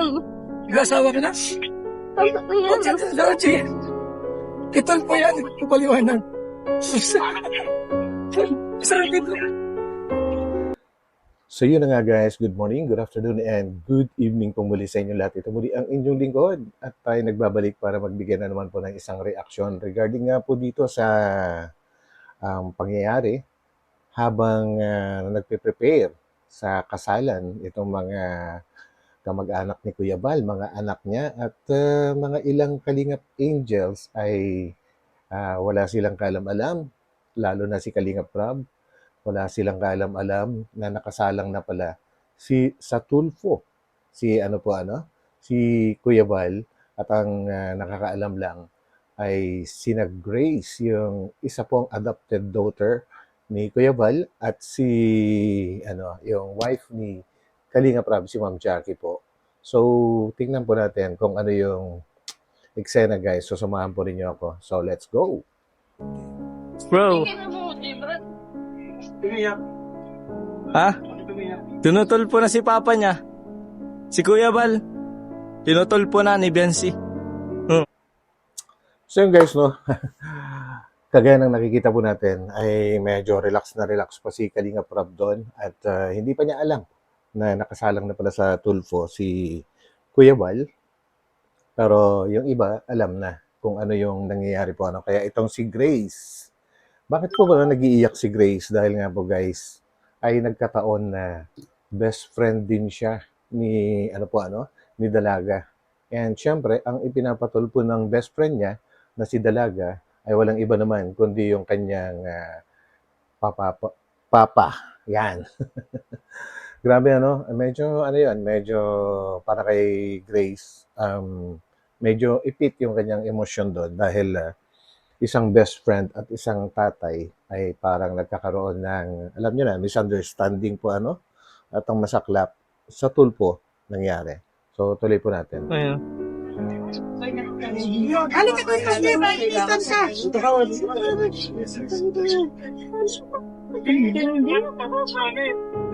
yan? Nag-asawa ka na? Tama na yan. Sige. Kitol po yan. Paliwanag. Sarap dito. So yun na nga guys, good morning, good afternoon, and good evening po muli sa inyo lahat. Ito muli ang inyong lingkod at tayo nagbabalik para magbigay na naman po ng isang reaksyon regarding nga po dito sa pangyayari habang nagpe-prepare sa kasalan itong mga kamag-anak ni Kuya Bal, mga anak niya at mga ilang Kalingap Angels ay wala silang kaalam-alam, lalo na si Kalingap Rab. Wala silang kaalam-alam na nakasalang na pala sa Tulfo. Si Kuya Bal at ang nakakaalam lang ay sina Grace, yung isa pong adopted daughter ni Kuya Bal at yung wife ni Kalingap Rab, si Ma'am Jackie po. So, tingnan po natin kung ano yung eksena guys. So, samahan po ninyo ako. So, let's go! Bro. Ha? Tinutulpo na si Papa niya. Si Kuya Bal. Tinutulpo na ni Biancy. So yun guys, no? Kagaya ng nakikita po natin ay medyo relax pa si Kalingap Rab doon at hindi pa niya alam na nakasalang na pala sa Tulfo si Kuya Bal. Pero yung iba alam na kung ano yung nangyayari po. Kaya itong si Grace, bakit po ba nag-iiyak si Grace? Dahil nga po guys, ay nagkataon na best friend din siya ni ni Dalaga. And syempre, ang ipinapatulpo ng best friend niya na si Dalaga ay walang iba naman kundi yung kanyang papa. Yan. Grabe medyo para kay Grace, medyo ipit yung kanyang emosyon doon dahil isang best friend at isang tatay ay parang nagkakaroon ng, alam niyo na, misunderstanding po at ang masaklap sa Tulfo nangyari. So, tuloy po natin. Ayun. Halika ko sa diba? Itan ka.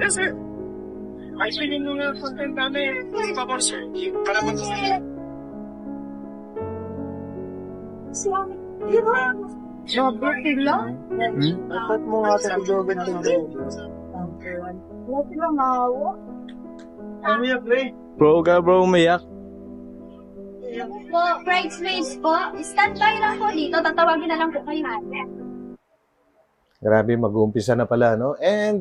Yes, sir. Ay, swingin nung content namin. Iba po, sir. Para mag-swing. Sobrang sila? Dapat mo nga sa jogan din daw. Wala silang maawa. Ano yan, Ray? Bro, umiyak. Po, bridesmaids po. Stand by lang po dito. Tatawagin na lang po kayo natin. Grabe, mag-uumpisa na pala, no? And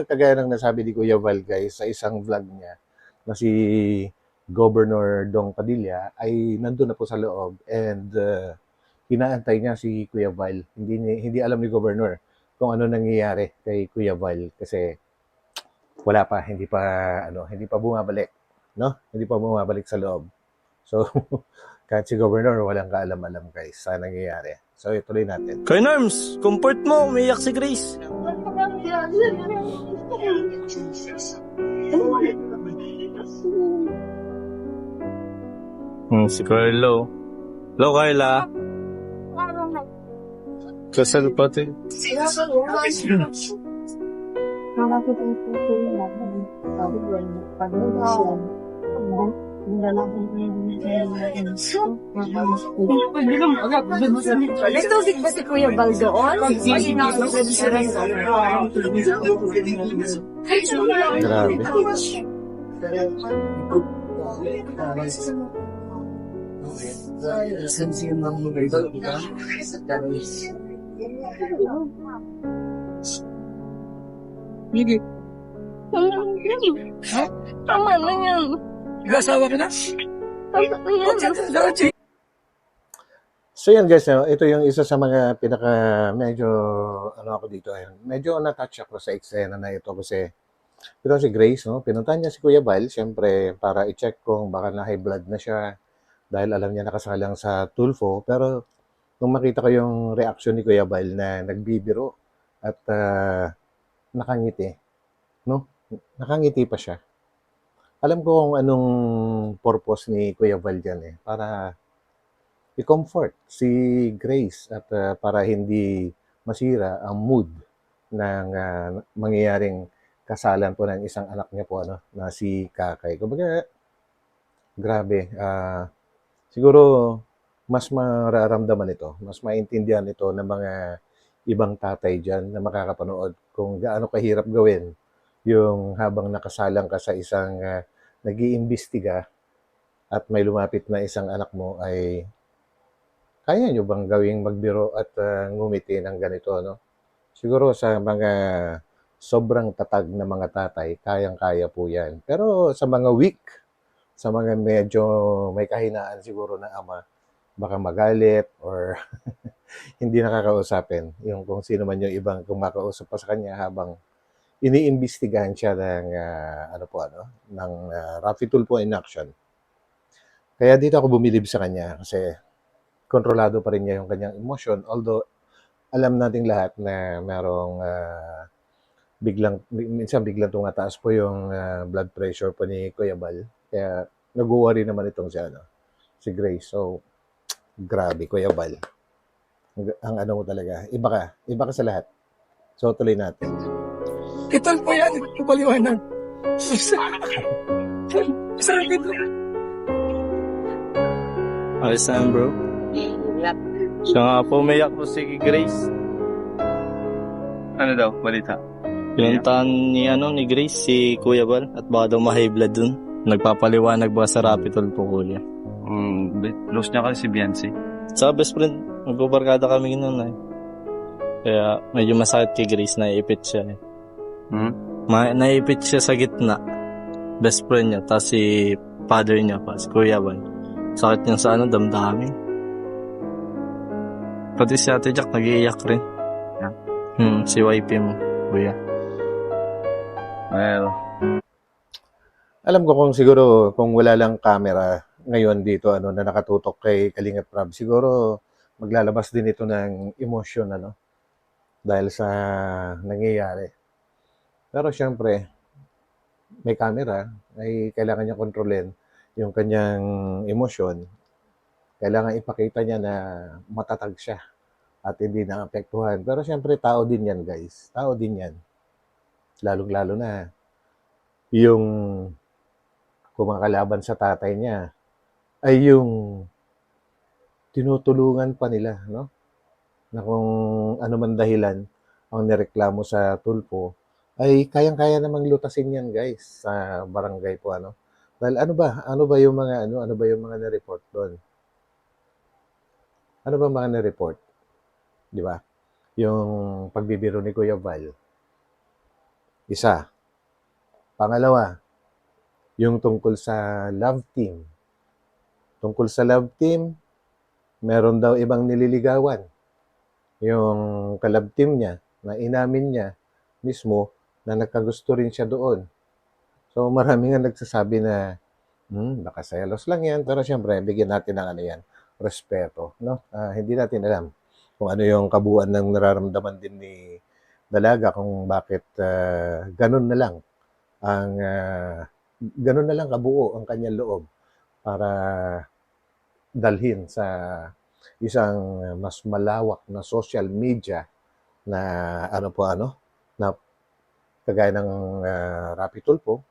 kagaya ng nasabi ni Kuya Val, guys, sa isang vlog niya na si Governor Dong Padilla ay nandun na po sa loob and inaantay niya si Kuya Val. Hindi alam ni Governor kung ano nangyayari kay Kuya Val kasi wala pa, hindi pa bumabalik, no? Hindi pa bumabalik sa loob. So, kahit si Governor walang kaalam-alam guys sa nangyayari. So, ituloy natin. Kuya Norms, comfort mo, umiyak si Grace. Si Carlo. Hello, Carla. Kasal pati. Ito ba si Kuya Bal doon? Grabe. Hindi. Tama na yan. Nag-asawa ka na? Tama na yan. So yan guys, no? Ito yung isa sa mga pinaka medyo ako dito ayun. Medyo na-touch ako sa eksena na ito kasi ito si Grace, no? Pinuntahan niya si Kuya Bal, syempre para i-check kung baka na high blood na siya dahil alam niya nakasalang sa Tulfo. Pero nung makita ko yung reaction ni Kuya Bal na nagbibiro at nakangiti, no? Nakangiti pa siya. Alam ko kung anong purpose ni Kuya Val dyan para i-comfort si Grace at para hindi masira ang mood ng mangyayaring kasalan po ng isang anak niya po na si Kakay. Kumbaga, Grabe. Siguro, mas mararamdaman ito, mas maintindihan ito ng mga ibang tatay dyan na makakapanood kung gaano kahirap gawin yung habang nakasalang ka sa isang nag-iimbestiga at may lumapit na isang anak mo ay kaya nyo bang gawing magbiro at ngumiti ng ganito, no? Siguro sa mga sobrang tatag na mga tatay, kayang-kaya po yan. Pero sa mga weak, sa mga medyo may kahinaan siguro na ama, baka magalit or hindi nakakausapin yung kung sino man yung ibang kumakausap pa sa kanya habang iniimbestigahan siya ng ng Rafi Tulfo in action. Kaya dito ako bumilib sa kanya kasi kontrolado pa rin niya yung kanyang emosyon, although alam nating lahat na merong minsan biglang tumataas po yung blood pressure po ni Kuya Bal. Kaya nag-worry naman itong si Grace. So, grabe Kuya Bal. Ang ano mo talaga, iba ka sa lahat. So, tuloy natin. Kitol po yan, paliwanag. Sarap ito. Ayos na yan, bro. Siya nga po, umiyak po si Grace. Ano daw, balita? Pinuntahan ni Grace si Kuya Bal at baka daw ma-high blood dun. Nagpapaliwanag ba sa Rapitol po, kuya? Close niya kasi si Biancy. Sa best friend, magbabarkada kami noon eh. Kaya medyo masakit kay Grace, naiipit siya eh. Naiipit siya sa gitna. Best friend niya, tapos si father niya pa, si Kuya Bal. Sakit niya sa damdamin. Pati si Ate Jack nag-iiyak rin. Si YP mo, kuya. Well, Alam ko kung siguro kung wala lang camera ngayon dito na nakatutok kay Kalingap Rab, siguro maglalabas din ito ng emosyon dahil sa nangyayari. Pero syempre, may camera ay kailangan niya kontrolin yung kanyang emosyon. Kailangan ipakita niya na matatag siya at hindi naapektuhan. Pero syempre, tao din yan, guys. Tao din yan. Lalong-lalo na yung kumakalaban sa tatay niya ay yung tinutulungan pa nila, no? Na kung ano man dahilan ang nireklamo sa Tulfo, ay kayang-kaya namang lutasin yan, guys, sa barangay po, Dahil ano ba yung mga na-report doon? Ano ba mga na-report? Di ba? Yung pagbibiro ni Kuya Val. Isa. Pangalawa, yung tungkol sa love team. Tungkol sa love team, meron daw ibang nililigawan. Yung ka-love team niya, na inamin niya mismo na nagkagusto rin siya doon. So marami nga nagsasabi na, baka selos lang yan, pero syempre, bigyan natin ng respeto. No? Hindi natin alam kung ano yung kabuuan ng nararamdaman din ni Dalaga kung bakit ganun na lang kabuo ang kanyang loob para dalhin sa isang mas malawak na social media na na kagaya ng Rapi Tulfo,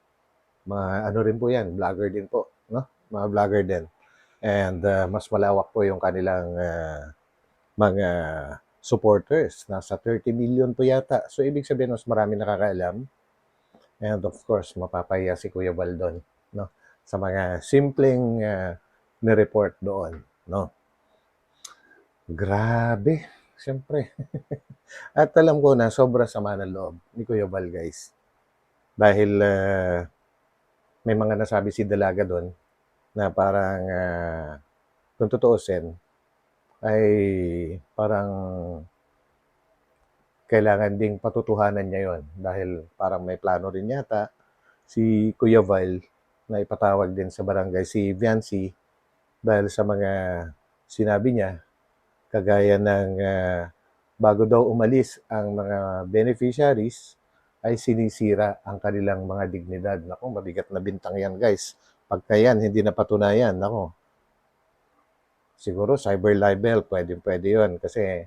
mga rin po yan, vlogger din po, no? Mga vlogger din. And mas malawak po yung kanilang mga supporters. Nasa 30 million po yata. So, ibig sabihin, mas marami nakakaalam. And of course, mapapahiya si Kuya Baldon, no? Sa mga simpleng ni-report doon, no? Grabe. Siyempre. At alam ko na sobra sama ng loob ni Kuya Bal, guys. Dahil may mga nasabi si Dalaga doon na parang kung tutuusin ay parang kailangan ding patutuhanan niya yon dahil parang may plano rin yata si Kuya Val na ipatawag din sa barangay si Viancy dahil sa mga sinabi niya kagaya ng bago daw umalis ang mga beneficiaries ay sinisira ang kanilang mga dignidad. Naku, mabigat na bintang yan, guys. Pagka yan, hindi napatunayan, naku. Siguro cyber libel, pwede yun kasi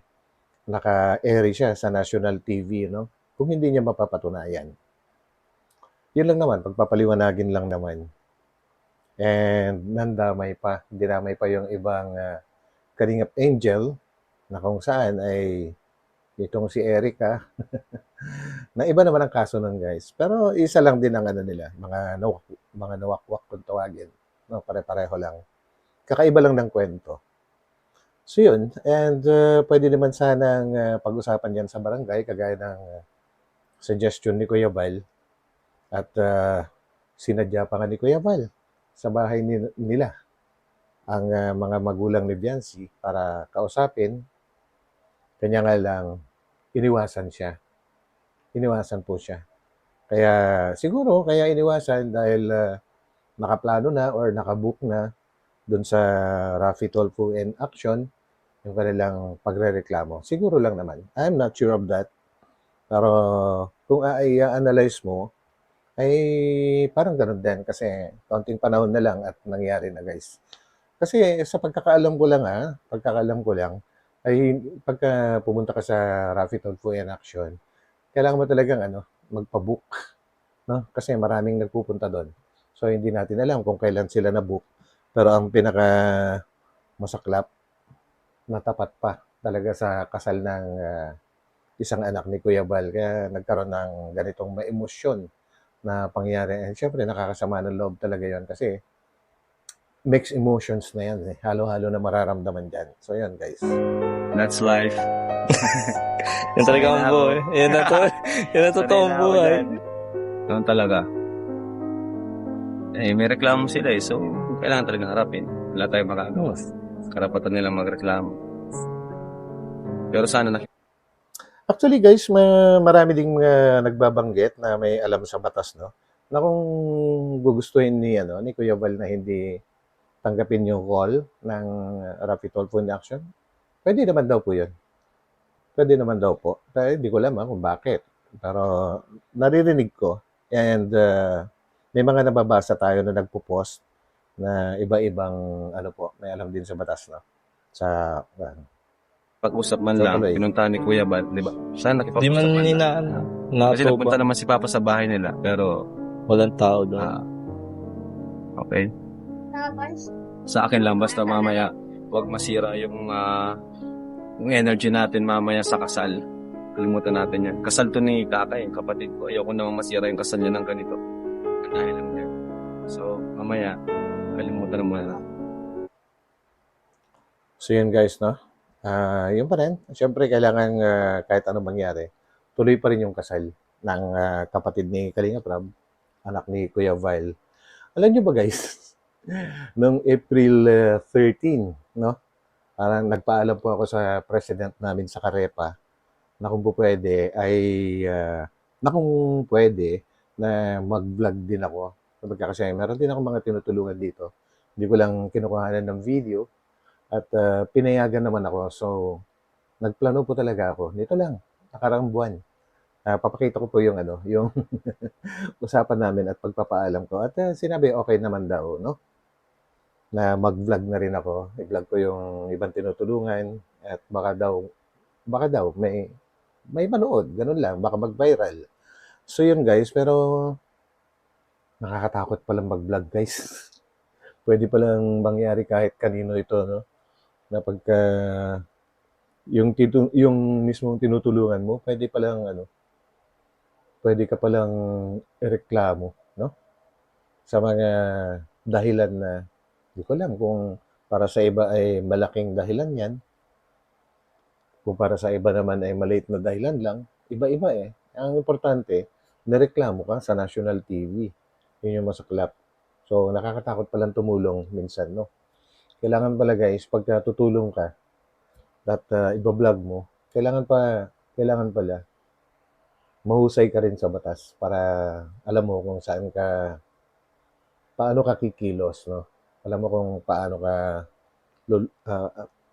naka-airy siya sa national TV, no? Kung hindi niya mapapatunayan. Yun lang naman, pagpapaliwanagin lang naman. And dinamay pa yung ibang Kalingap Angel na kung saan ay itong si Erica na iba naman ang kaso nun guys. Pero isa lang din ang ano nila, mga nawakwak kung tawagin. No, pare-pareho lang. Kakaiba lang ng kwento. So yun, and pwede naman sanang pag-usapan yan sa barangay kagaya ng suggestion ni Kuya Val at sinadya pa nga ni Kuya Val sa bahay nila ang mga magulang ni Biancy para kausapin. Kanya nga lang, iniwasan siya. Iniwasan po siya. Kaya siguro, kaya iniwasan dahil nakaplano na or nakabook na dun sa Raffy Tulfo in Action yung kanilang pagrereklamo. Siguro lang naman. I'm not sure of that. Pero kung i-analyze mo, ay parang ganun din kasi kaunting panahon na lang at nangyari na guys. Kasi sa pagkakaalam ko lang, ay pagka pumunta ka sa Raffy Tulfo in Action, kailangan mo talagang magpa-book, no? Kasi maraming nagpupunta doon. So hindi natin alam kung kailan sila na-book. Pero ang pinaka masaklap, natapat pa talaga sa kasal ng isang anak ni Kuya Val. Kaya nagkaroon ng ganitong maemosyon na pangyari. And syempre nakakasama ng loob talaga yon kasi mixed emotions na yan eh. Halo-halo na mararamdaman dyan. So yun guys. That's life. Yan talaga ang buhay. Yan ang totoong buhay. Ganun talaga. May reklamo sila eh. So, kailangan talaga harapin. Wala tayong magagawa. Karapatan nilang magreklamo. Pero sana Actually guys, marami ding mga nagbabanggit na may alam sa batas, no? Na kung gugustuhin ni Kuya Val na hindi tanggapin yung call ng Raffy Tulfo in Action, pwede naman daw po yun. Pwede naman daw po. Pero hindi ko alam kung bakit. Pero naririnig ko and may mga nababasa tayo na nagpo-post na iba-ibang may alam din sa batas, no? Sa pag-usap man lang, tuloy. pinuntahan ni Kuya Bal, di ba? Sana Di nakipag-usap man man lang. nila, Kasi nagpunta naman si Papa sa bahay nila, pero walang tao doon. okay. Sa akin lang, basta mamaya, huwag masira yung energy natin mamaya sa kasal. Kalimutan natin yan. Kasal to ni Kakay, yung kapatid ko. Ayoko naman masira yung kasal niya ng ganito. Dahil lang yan. So, mamaya, kalimutan na muna. So yun guys, no? Yun pa rin. Siyempre, kailangan kahit anong mangyari, tuloy pa rin yung kasal ng kapatid ni Kalinga Prab, anak ni Kuya Val. Alam nyo ba guys, noong April 13, no? Parang nagpaalam po ako sa president namin sa Karepa na kung pwede na mag-vlog din ako. Kasi meron din ako mga tinutulungan dito. Hindi ko lang kinukuhanan ng video. At pinayagan naman ako. So, nagplano po talaga ako. Nito lang, nakaraang buwan. Papakita ko po yung yung usapan namin at pagpapaalam ko. At sinabi okay naman daw, no? Na mag-vlog na rin ako. I-vlog ko yung ibang tinutulungan at baka daw may manood. Ganun lang, baka mag-viral. So yun guys, pero nakakatakot palang mag-vlog guys. Pwede palang mangyari kahit kanino ito, no? Na pagka yung mismong tinutulungan mo, pwede ka palang ireklamo, no? Sa mga dahilan na hindi ko alam kung para sa iba ay malaking dahilan yan. Kung para sa iba naman ay maliit na dahilan lang, iba-iba eh. Ang importante, nireklamo ka sa national TV. Yun yung masaklap. So, nakakatakot palang tumulong minsan, no? Kailangan pala guys, pagka tutulong ka at iba-vlog mo, kailangan pala mahusay ka rin sa batas para alam mo kung paano ka kikilos, no? Alam mo kung paano ka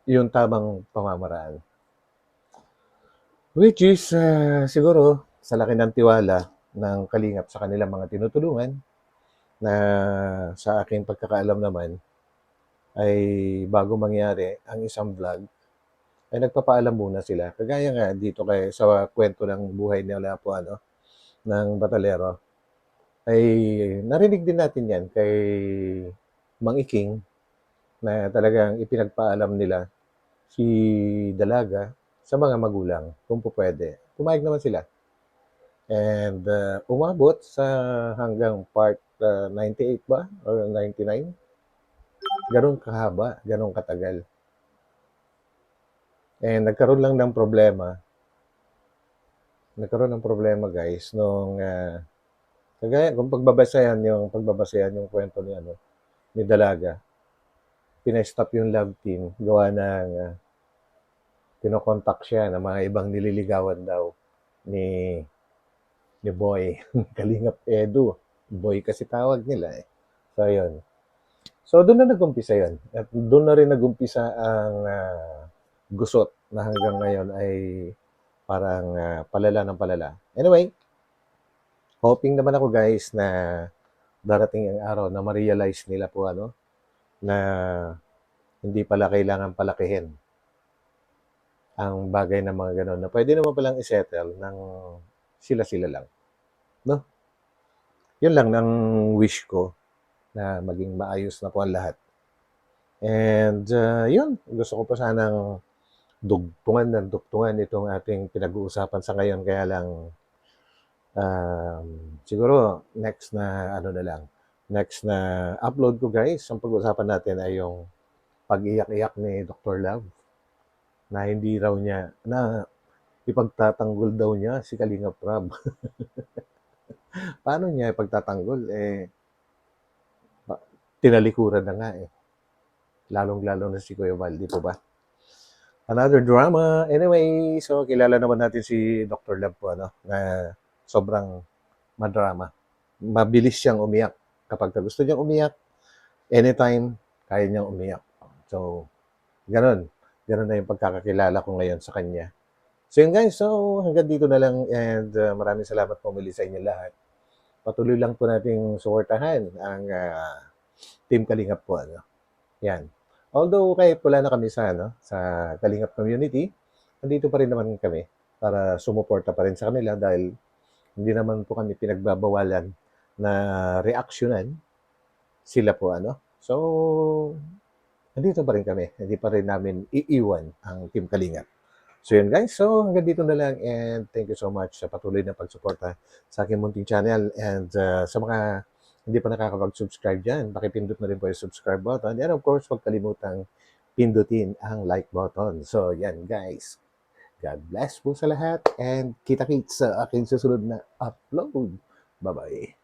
yung tamang pamamaraan. Which is, siguro, sa laki ng tiwala ng Kalingap sa kanilang mga tinutulungan, na sa aking pagkakaalam naman, ay bago mangyari ang isang vlog, ay nagpapaalam muna sila. Kagaya nga dito sa kwento ng buhay nila po, ng Batalero, ay narinig din natin yan kay mangiking na talagang ipinagpaalam nila si Dalaga sa mga magulang kung po pwede. Pumayag naman sila. And umabot sa hanggang part 98 ba? Or 99? Ganun kahaba, ganun katagal. And nagkaroon ng problema guys nung kagaya kung pagbabasayan yung kwento ni Dalaga. Pinastop yung love team gawa ng kinokontak siya ng mga ibang nililigawan daw ni Boy. Kalingap Edu. Boy kasi tawag nila eh. So, yun. So, doon na nag-umpisa yun. At doon na rin nag-umpisa ang gusot na hanggang ngayon ay parang palala ng palala. Anyway, hoping naman ako guys na darating ang araw na ma-realize nila po na hindi pala kailangan palakihin ang bagay na mga gano'n na pwede naman palang isettle ng sila-sila lang. No? Yun lang ng wish ko na maging maayos na po ang lahat. And yun, gusto ko pa sanang dugtungan itong ating pinag-uusapan sa ngayon. Kaya lang, siguro next na next na upload ko guys, ang pag-uusapan natin ay yung pag-iyak-iyak ni Dr. Love na hindi raw niya, na ipagtatanggol daw niya si Kalingap Rab. Paano niya ipagtatanggol? Tinalikuran na nga eh. Lalong-lalo na si Kuya Val, di po ba? Another drama. Anyway, so kilala naman natin si Dr. Love po, na sobrang madrama. Mabilis siyang umiyak. Kapag gusto niyang umiyak, anytime, kaya niyang umiyak. So, ganun. Ganun na yung pagkakakilala ko ngayon sa kanya. So yun guys, so hanggang dito na lang and maraming salamat po muli sa inyo lahat. Patuloy lang po nating suportahan ang Team Kalingap po. Yan. Although kahit wala na kami sa Kalingap community, nandito pa rin naman kami para sumuporta pa rin sa kanila dahil hindi naman po kami pinagbabawalan na reaksyonan sila po. So, nandito pa rin kami. Hindi pa rin namin iiwan ang Team Kalingap. So yun guys, so hanggang dito na lang and thank you so much sa patuloy na pagsuporta sa aking munting channel and sa mga hindi pa nakakapag-subscribe dyan, pakipindot na rin po yung subscribe button and of course, huwag kalimutang pindutin ang like button. So yan guys, God bless po sa lahat and kita-kits sa aking susunod na upload. Bye-bye.